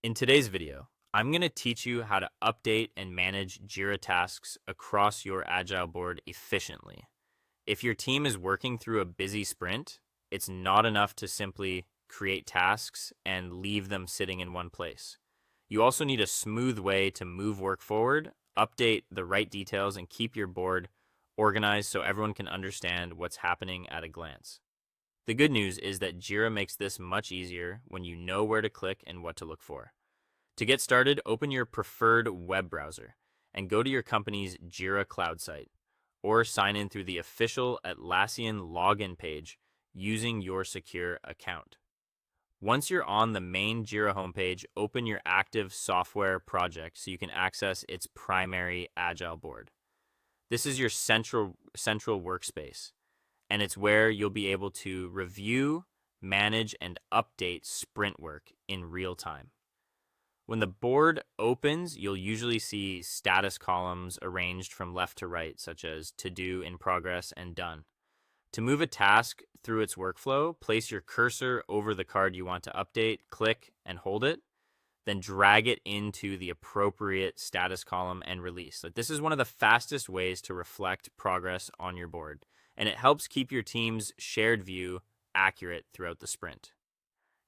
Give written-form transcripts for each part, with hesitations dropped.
In today's video, I'm going to teach you how to update and manage Jira tasks across your Agile board efficiently. If your team is working through a busy sprint, it's not enough to simply create tasks and leave them sitting in one place. You also need a smooth way to move work forward, update the right details, and keep your board organized so everyone can understand what's happening at a glance. The good news is that Jira makes this much easier when you know where to click and what to look for. To get started, open your preferred web browser and go to your company's Jira cloud site, or sign in through the official Atlassian login page using your secure account. Once you're on the main Jira homepage, open your active software project so you can access its primary Agile board. This is your central workspace, and it's where you'll be able to review, manage, and update sprint work in real time. When the board opens, you'll usually see status columns arranged from left to right, such as to do, in progress, and done. To move a task through its workflow, place your cursor over the card you want to update, click and hold it, then drag it into the appropriate status column and release. This is one of the fastest ways to reflect progress on your board, and it helps keep your team's shared view accurate throughout the sprint.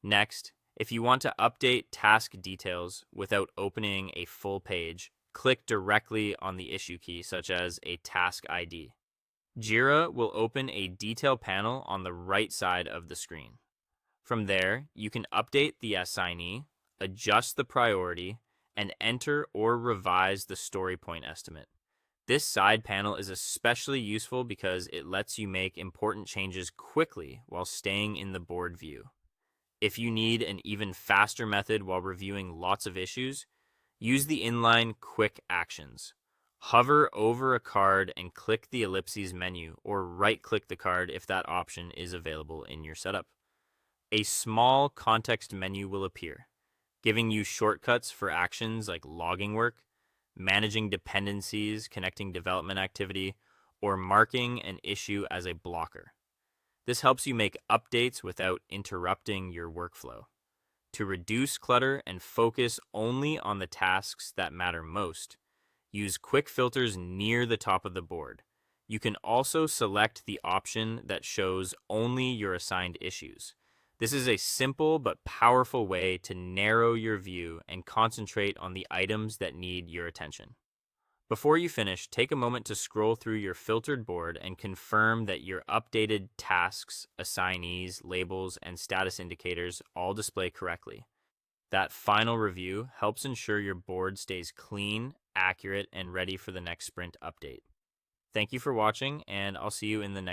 Next, if you want to update task details without opening a full page, click directly on the issue key, such as a task ID. Jira will open a detail panel on the right side of the screen. From there, you can update the assignee, adjust the priority, and enter or revise the story point estimate. This side panel is especially useful because it lets you make important changes quickly while staying in the board view. If you need an even faster method while reviewing lots of issues, use the inline quick actions. Hover over a card and click the ellipses menu, or right-click the card if that option is available in your setup. A small context menu will appear, giving you shortcuts for actions like logging work, managing dependencies, connecting development activity, or marking an issue as a blocker. This helps you make updates without interrupting your workflow. To reduce clutter and focus only on the tasks that matter most, use quick filters near the top of the board. You can also select the option that shows only your assigned issues. This is a simple but powerful way to narrow your view and concentrate on the items that need your attention. Before you finish, take a moment to scroll through your filtered board and confirm that your updated tasks, assignees, labels, and status indicators all display correctly. That final review helps ensure your board stays clean, accurate, and ready for the next sprint update. Thank you for watching, and I'll see you in the next